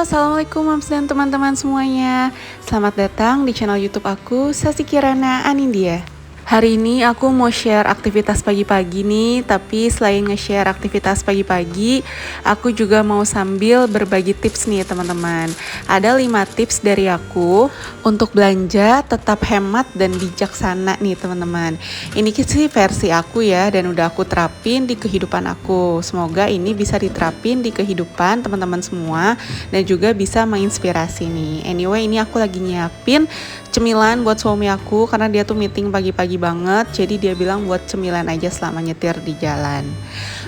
Assalamualaikum Mams dan teman-teman semuanya. Selamat datang di channel YouTube aku, Sasi Kirana Anindya. Hari ini aku mau share aktivitas pagi-pagi nih, tapi selain nge-share aktivitas pagi-pagi, aku juga mau sambil berbagi tips nih teman-teman. Ada 5 tips dari aku untuk belanja tetap hemat dan bijaksana nih teman-teman. Ini sih versi aku ya, dan udah aku terapin di kehidupan aku. Semoga ini bisa diterapin di kehidupan teman-teman semua dan juga bisa menginspirasi nih. Anyway, ini aku lagi nyiapin cemilan buat suami aku karena dia tuh meeting pagi-pagi banget, jadi dia bilang buat cemilan aja selama nyetir di jalan.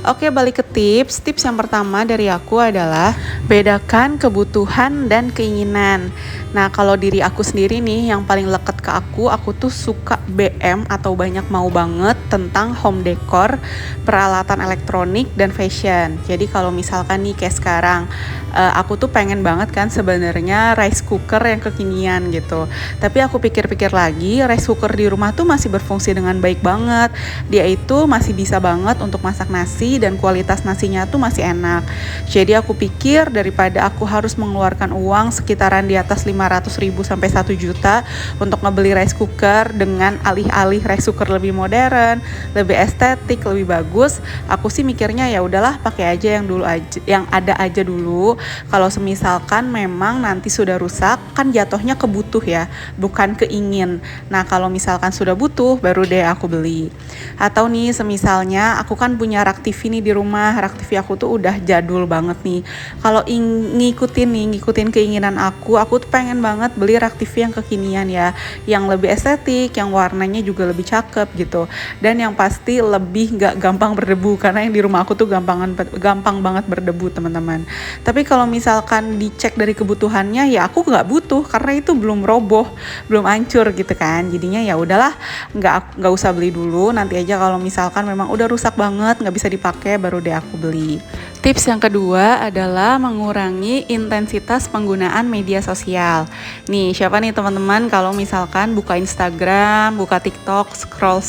Oke, balik ke tips. Tips yang pertama dari aku adalah bedakan kebutuhan dan keinginan. Nah, kalau diri aku sendiri nih yang paling leket ke aku tuh suka BM atau banyak mau banget tentang home decor, peralatan elektronik dan fashion. Jadi kalau misalkan nih kayak sekarang aku tuh pengen banget kan sebenarnya rice cooker yang kekinian gitu. Tapi aku pikir-pikir lagi, rice cooker di rumah tuh masih berfungsi dengan baik banget. Dia itu masih bisa banget untuk masak nasi dan kualitas nasinya tuh masih enak. Jadi aku pikir daripada aku harus mengeluarkan uang sekitaran di atas 500.000 sampai 1 juta untuk ngebeli rice cooker dengan alih-alih rice cooker lebih modern, lebih estetik, lebih bagus, aku sih mikirnya ya udahlah pakai aja yang dulu aja, yang ada aja dulu. Kalau semisalkan memang nanti sudah rusak, kan jatuhnya kebutuh ya, bukan keingin. Nah, kalau misalkan sudah butuh, baru deh aku beli. Atau nih, semisalnya aku kan punya rak TV nih di rumah. Rak TV aku tuh udah jadul banget nih. Kalau ngikutin keinginan aku tuh pengen banget beli rak TV yang kekinian ya, yang lebih estetik, yang warnanya juga lebih cakep gitu. Dan yang pasti lebih gak gampang berdebu, karena yang di rumah aku tuh gampang banget berdebu teman-teman. Tapi kalau misalkan dicek dari kebutuhannya, ya aku nggak butuh karena itu belum roboh, belum hancur gitu kan. Jadinya ya udahlah, nggak usah beli dulu. Nanti aja kalau misalkan memang udah rusak banget, nggak bisa dipakai, baru deh aku beli. Tips yang kedua adalah mengurangi intensitas penggunaan media sosial. Nih, siapa nih teman-teman kalau misalkan buka Instagram, buka TikTok, scroll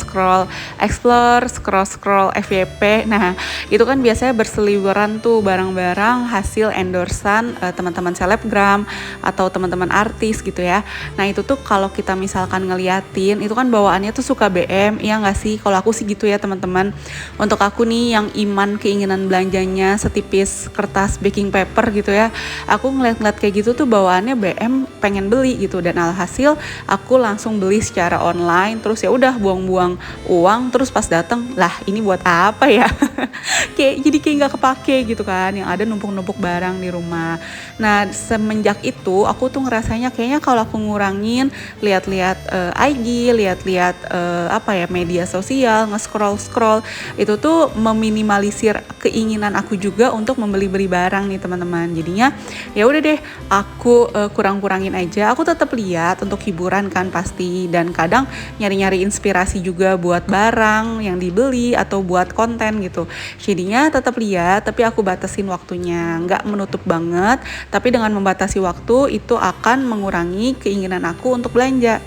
explore, scroll FYP. Nah, itu kan biasanya berseliweran tuh barang-barang hasil endorsan teman-teman selebgram atau teman-teman artis gitu ya. Nah, itu tuh kalau kita misalkan ngeliatin, itu kan bawaannya tuh suka BM, iya nggak sih? Kalau aku sih gitu ya teman-teman. Untuk aku nih yang iman keinginan belanjanya setipis kertas baking paper gitu ya, aku ngeliat-ngeliat kayak gitu tuh bawaannya BM, pengen beli gitu, dan alhasil aku langsung beli secara online. Terus ya udah buang-buang uang, terus pas datang lah ini buat apa ya? Jadi kayak nggak kepake gitu kan, yang ada numpuk-numpuk barang di rumah. Nah, semenjak itu aku tuh ngerasanya kayaknya kalau aku ngurangin lihat-lihat IG, lihat-lihat media sosial, nge-scroll itu tuh meminimalisir keinginan aku juga untuk membeli-beli barang nih teman-teman. Jadinya ya udah deh, aku kurang-kurangin aja. Aku tetap lihat untuk hiburan kan pasti, dan kadang nyari-nyari inspirasi juga buat barang yang dibeli atau buat konten gitu. Jadinya tetap lihat, tapi aku batasin waktunya, nggak menutup banget, tapi dengan membatasi waktu itu akan mengurangi keinginan aku untuk belanja.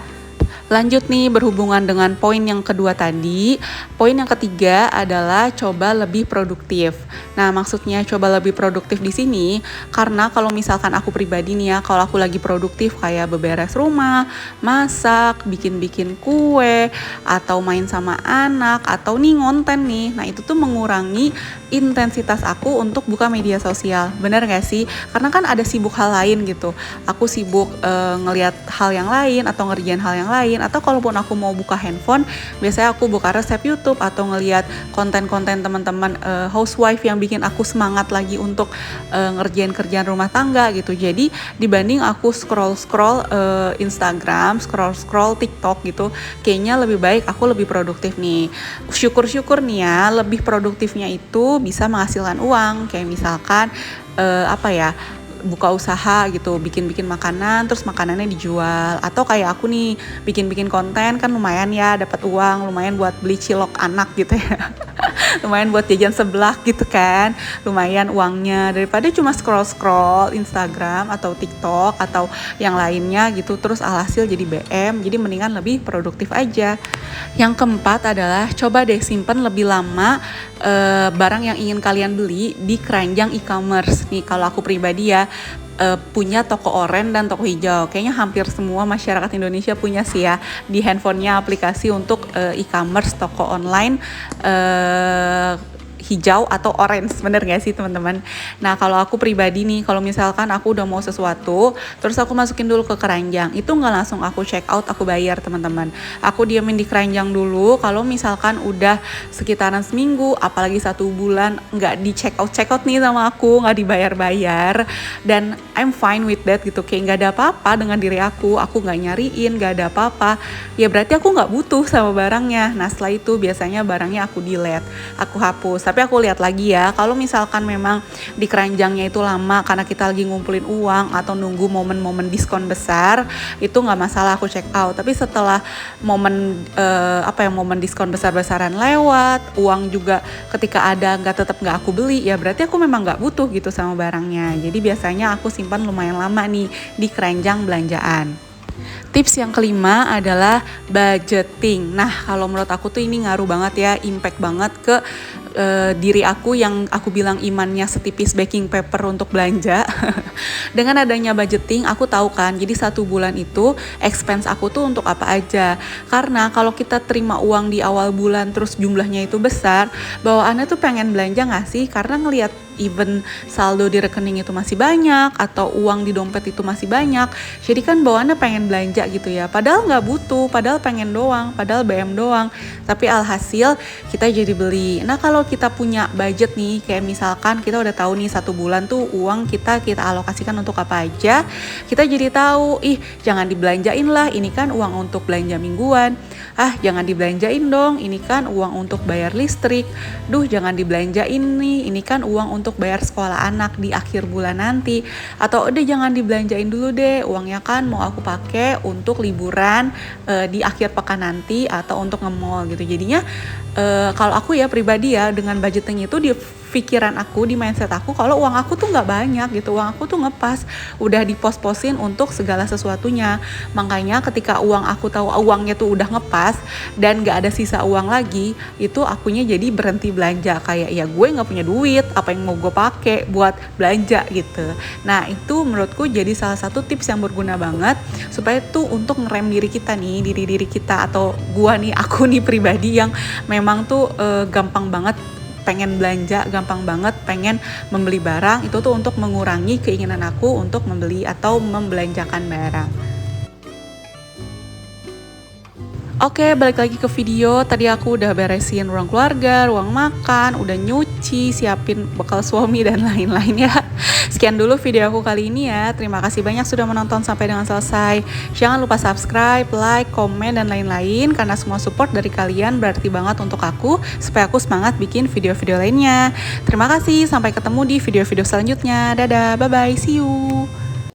Lanjut nih, berhubungan dengan poin yang kedua tadi, poin yang ketiga adalah coba lebih produktif. Nah, maksudnya coba lebih produktif di sini karena kalau misalkan aku pribadi nih ya, kalau aku lagi produktif kayak beberes rumah, masak, bikin-bikin kue, atau main sama anak, atau nih ngonten nih, nah itu tuh mengurangi intensitas aku untuk buka media sosial. Bener gak sih? Karena kan ada sibuk hal lain gitu. Aku sibuk ngelihat hal yang lain atau ngerjain hal yang lain, atau kalaupun aku mau buka handphone, biasanya aku buka resep YouTube atau ngelihat konten-konten teman-teman housewife yang bikin aku semangat lagi untuk ngerjain kerjaan rumah tangga gitu. Jadi dibanding aku scroll Instagram, scroll TikTok gitu, kayaknya lebih baik aku lebih produktif nih. Syukur-syukur nih ya, lebih produktifnya itu bisa menghasilkan uang, kayak misalkan buka usaha gitu, bikin makanan, terus makanannya dijual. Atau kayak aku nih bikin konten, kan lumayan ya dapat uang, lumayan buat beli cilok anak gitu ya. Lumayan buat jajan seblak gitu kan, lumayan uangnya daripada cuma scroll Instagram atau TikTok atau yang lainnya gitu, terus alhasil jadi BM. Jadi mendingan lebih produktif aja. Yang keempat adalah coba deh simpen lebih lama barang yang ingin kalian beli di keranjang e-commerce. Nih kalau aku pribadi ya, punya toko oranye dan toko hijau. Kayaknya hampir semua masyarakat Indonesia punya sih ya di handphonenya aplikasi untuk e-commerce toko online hijau atau orange, bener gak sih teman-teman? Nah kalau aku pribadi nih, kalau misalkan aku udah mau sesuatu, terus aku masukin dulu ke keranjang, itu nggak langsung aku check out, aku bayar teman-teman. Aku diamin di keranjang dulu. Kalau misalkan udah sekitaran seminggu, apalagi 1 bulan nggak di check out nih sama aku, nggak dibayar-bayar, dan I'm fine with that gitu, kayak nggak ada apa-apa dengan diri aku nggak nyariin, nggak ada apa-apa, ya berarti aku nggak butuh sama barangnya. Nah setelah itu biasanya barangnya aku delete, aku hapus. Tapi aku lihat lagi ya, kalau misalkan memang di keranjangnya itu lama karena kita lagi ngumpulin uang atau nunggu momen-momen diskon besar, itu nggak masalah aku check out. Tapi setelah momen momen diskon besar-besaran lewat, uang juga ketika ada tetap nggak aku beli, ya berarti aku memang nggak butuh gitu sama barangnya. Jadi biasanya aku simpan lumayan lama nih di keranjang belanjaan. Tips yang kelima adalah budgeting. Nah, kalau menurut aku tuh ini ngaruh banget ya, impact banget ke diri aku yang aku bilang imannya setipis baking paper untuk belanja. Dengan adanya budgeting, aku tahu kan, jadi 1 bulan itu expense aku tuh untuk apa aja. Karena kalau kita terima uang di awal bulan terus jumlahnya itu besar, bawaannya tuh pengen belanja gak sih? Karena ngelihat even saldo di rekening itu masih banyak atau uang di dompet itu masih banyak, jadi kan bawaannya pengen belanja gitu ya, padahal nggak butuh, padahal pengen doang, padahal BM doang, tapi alhasil kita jadi beli. Nah kalau kita punya budget nih, kayak misalkan kita udah tahu nih 1 bulan tuh uang kita alokasikan untuk apa aja, kita jadi tahu, jangan dibelanjain lah, ini kan uang untuk belanja mingguan, jangan dibelanjain dong, ini kan uang untuk bayar listrik, jangan dibelanjain nih, ini kan uang untuk bayar sekolah anak di akhir bulan nanti, atau udah jangan dibelanjain dulu deh, uangnya kan mau aku pakai untuk liburan di akhir pekan nanti atau untuk nge-mall gitu. Jadinya kalau aku ya pribadi ya, dengan budgeting itu di pikiran aku, di mindset aku, kalau uang aku tuh nggak banyak gitu, uang aku tuh ngepas, udah dipos-posin untuk segala sesuatunya. Makanya ketika uang aku tahu uangnya tuh udah ngepas dan nggak ada sisa uang lagi, itu akunya jadi berhenti belanja, kayak ya gue nggak punya duit, apa yang mau gue pakai buat belanja gitu. Nah itu menurutku jadi salah satu tips yang berguna banget, supaya tuh untuk ngerem diri kita nih, diri kita atau gua nih, aku nih pribadi yang memang tuh gampang banget pengen belanja, gampang banget pengen membeli barang, itu tuh untuk mengurangi keinginan aku untuk membeli atau membelanjakan barang. Oke, balik lagi ke video. Tadi aku udah beresin ruang keluarga, ruang makan, udah nyuci, siapin bekal suami dan lain-lain ya. Sekian dulu video aku kali ini ya. Terima kasih banyak sudah menonton sampai dengan selesai. Jangan lupa subscribe, like, komen, dan lain-lain, karena semua support dari kalian berarti banget untuk aku, supaya aku semangat bikin video-video lainnya. Terima kasih, sampai ketemu di video-video selanjutnya. Dadah, bye-bye, see you.